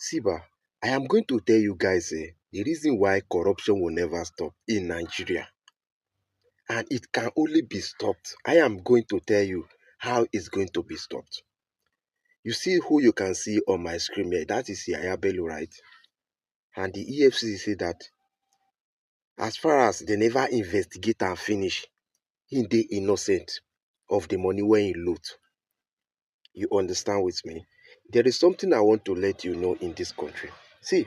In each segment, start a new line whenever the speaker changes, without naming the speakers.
Siba, I am going to tell you guys the reason why corruption will never stop in Nigeria. And it can only be stopped. I am going to tell you how it's going to be stopped. You see who you can see on my screen here. That is Yaya Bello, right? And the EFCC say that as far as they never investigate and finish, he dey innocent of the money when he loot. You understand with me? There is something I want to let you know in this country. See,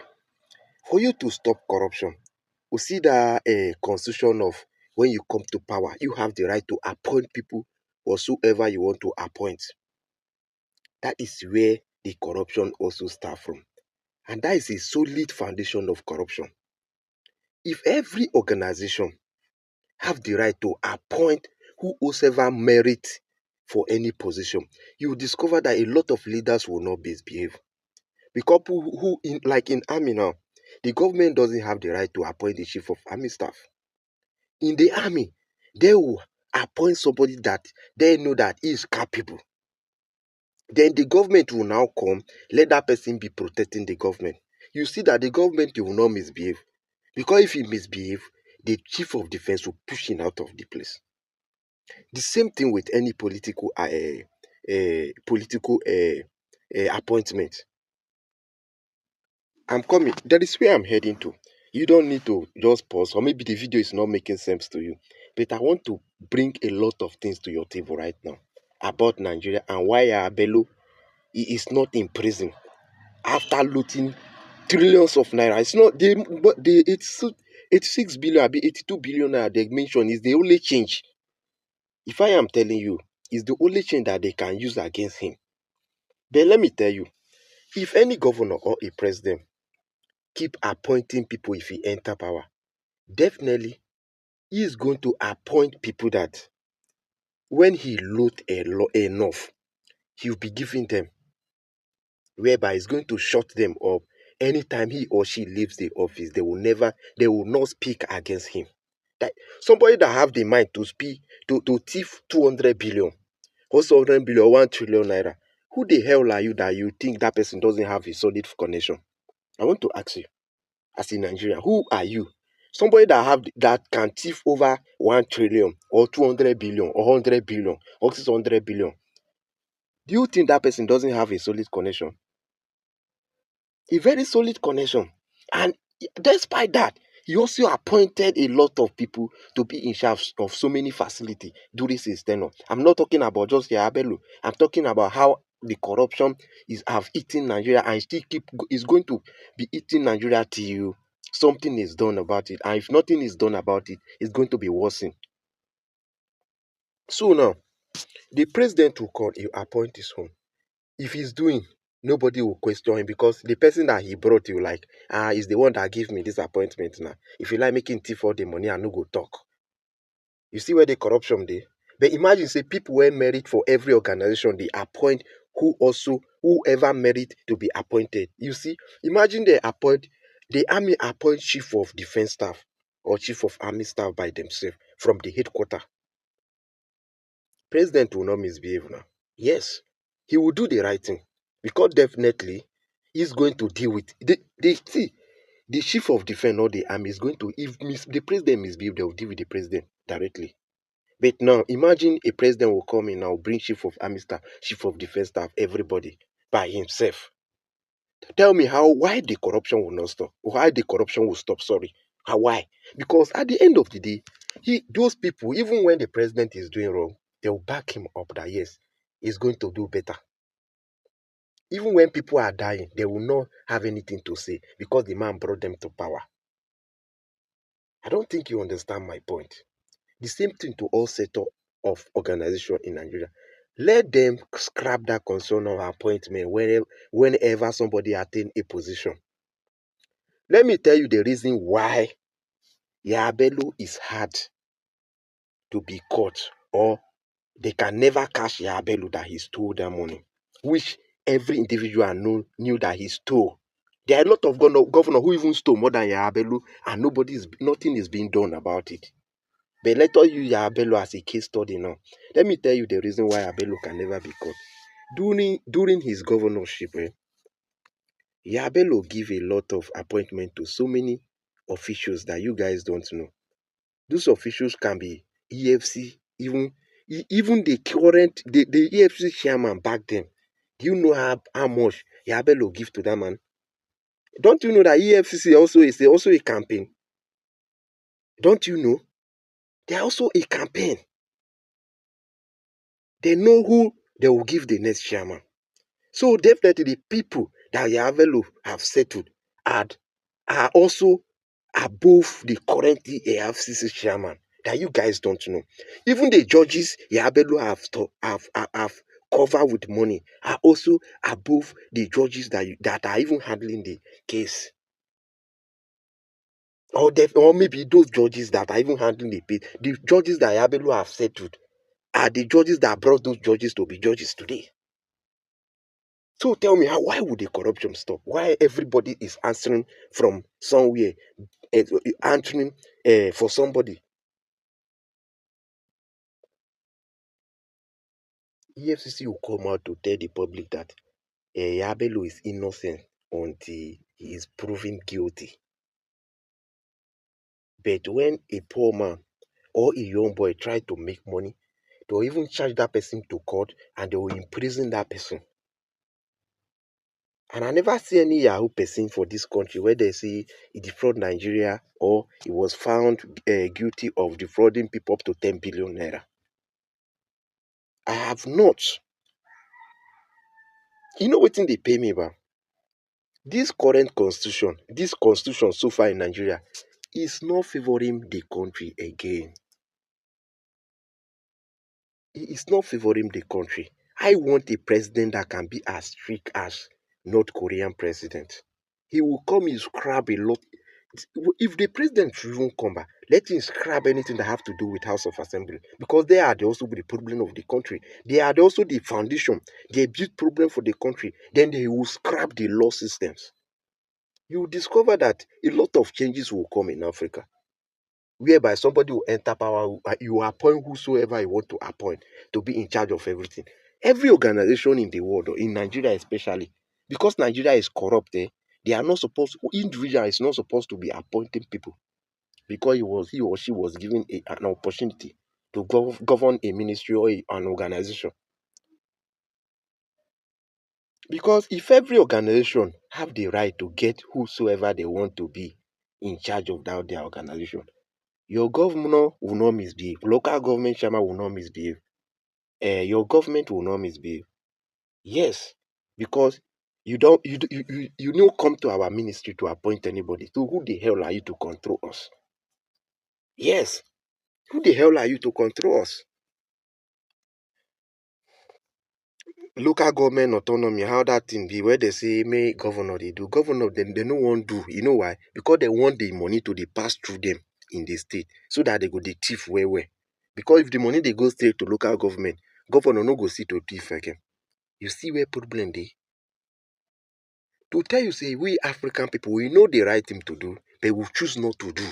for you to stop corruption, we see that constitution of when you come to power, you have the right to appoint people whatsoever you want to appoint. That is where the corruption also start from. And that is a solid foundation of corruption. If every organization have the right to appoint whosoever merit for any position, you will discover that a lot of leaders will not misbehave. Because who in like in army now, the government doesn't have the right to appoint the chief of army staff. In the army, they will appoint somebody that they know that is capable. Then the government will now come, let that person be protecting the government. You see that the government will not misbehave. Because if he misbehave, the chief of defense will push him out of the place. The same thing with any appointment. I'm coming. That is where I'm heading to. You don't need to just pause, or maybe the video is not making sense to you. But I want to bring a lot of things to your table right now about Nigeria and why Bello is not in prison after looting trillions of naira. It's not the 86 billion, 82 billion naira they mentioned is the only change. If I am telling you, it's the only change that they can use against him. But let me tell you, if any governor or a president keep appointing people if he enter power, definitely he is going to appoint people that when he loot enough, he will be giving them, whereby he's going to shut them up. Anytime he or she leaves the office, they will not speak against him. That somebody that have the mind to speak to thief 200 billion, or 200 billion, 1 trillion naira. Who the hell are you that you think that person doesn't have a solid connection? I want to ask you, as in Nigeria, who are you? Somebody that can thief over 1 trillion or 200 billion or 100 billion or 600 billion. Do you think that person doesn't have a solid connection? A very solid connection. And despite that, he also appointed a lot of people to be in charge of so many facilities during his tenure. I'm not talking about just Yabelo. I'm talking about how the corruption have eaten Nigeria and is going to be eating Nigeria till something is done about it. And if nothing is done about it, it's going to be worsened. So now, the president will call, you appoint his own. If he's doing, nobody will question him because the person that he brought you is the one that gave me this appointment now. If you like making tea for the money, I no go talk. You see where the corruption dey? But imagine say people were merit for every organization they appoint whoever merit to be appointed. You see, imagine the army appoint chief of defense staff or chief of army staff by themselves from the headquarter. President will not misbehave now. Yes, he will do the right thing because definitely he's going to deal with the chief of defense or the army is going to, if the president misbehave, they will deal with the president directly. But now imagine a president will come in now, bring chief of army staff, chief of defense staff, everybody by himself. Tell me why the corruption will not stop? Why the corruption will stop? Sorry. Why? Because at the end of the day, those people, even when the president is doing wrong, they will back him up that yes, he's going to do better. Even when people are dying, they will not have anything to say because the man brought them to power. I don't think you understand my point. The same thing to all sector of organization in Nigeria. Let them scrap that concern of appointment whenever somebody attain a position. Let me tell you the reason why Yabelo is hard to be caught, or they can never catch Yabelo that he stole that money, which every individual knew that he stole. There are a lot of governors who even stole more than Yabelo, and nothing is being done about it. But let us use Yabelo as a case study now. Let me tell you the reason why Yabelo can never be caught. During his governorship, Yabelo give a lot of appointment to so many officials that you guys don't know. Those officials can be EFC, even the current the EFCC chairman back then. Do you know how much Yabelo give to that man? Don't you know that EFCC also a campaign? Don't you know? They are also a campaign. They know who they will give the next chairman. So definitely the people that Yabelo have settled are also above the current EFCC chairman that you guys don't know. Even the judges Yabelo have covered with money are also above the judges that are even handling the case. Or maybe those judges that are even handling the judges that Yabelo have settled are the judges that brought those judges to be judges today. So tell me, why would the corruption stop? Why everybody is answering from somewhere, answering for somebody? EFCC will come out to tell the public that Yabelo is innocent until he is proven guilty. But when a poor man or a young boy try to make money, they'll even charge that person to court and they will imprison that person. And I never see any Yahoo person for this country where they say he defraud Nigeria or he was found guilty of defrauding people up to 10 billion naira. I have not. You know what thing they pay me about? This constitution so far in Nigeria is not favoring the country again. It is not favoring the country. I want a president that can be as strict as North Korean president. He will come and scrap a lot. If the president should even come back, let him scrap anything that have to do with House of Assembly because they are also the problem of the country. They are also the foundation. They build problem for the country. Then they will scrap the law systems. You will discover that a lot of changes will come in Africa, whereby somebody will enter power, you appoint whosoever you want to appoint to be in charge of everything. Every organization in the world, or in Nigeria especially, because Nigeria is corrupt, they are not supposed, individual is not supposed to be appointing people because he or she was given an opportunity to govern a ministry or an organization. Because if every organization have the right to get whosoever they want to be in charge of their organization, your governor will not misbehave, local government chairman will not misbehave, your government will not misbehave. Yes, because you don't you don't come to our ministry to appoint anybody. So who the hell are you to control us? Yes, who the hell are you to control us? Local government autonomy, how that thing be where they say may governor they do. Governor they no want do. You know why? Because they want the money to they pass through them in the state so that they go the thief where. Because if the money they go straight to local government, governor no go see to thief again. You see where problem they? To tell you say we African people we know the right thing to do, but we choose not to do.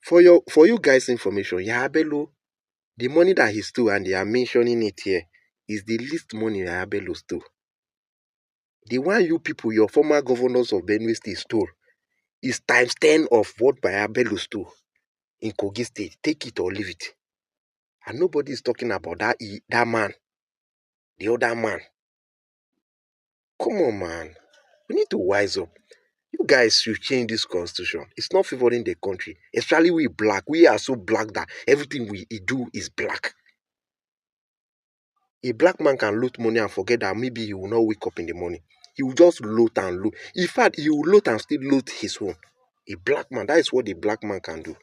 For you guys information, Yahabelo, the money that he stole and they are mentioning it here is the least money Yahabelo stole. The one you people, your former governors of Benue State stole, is times 10 of what Yahabelo stole in Kogi State. Take it or leave it. And nobody is talking about that man, the other man. Come on, man. We need to wise up. You guys should change this constitution. It's not favoring the country. Especially we black. We are so black that everything we do is black. A black man can loot money and forget that maybe he will not wake up in the morning. He will just loot and loot. In fact, he will loot and still loot his own. A black man, that is what a black man can do.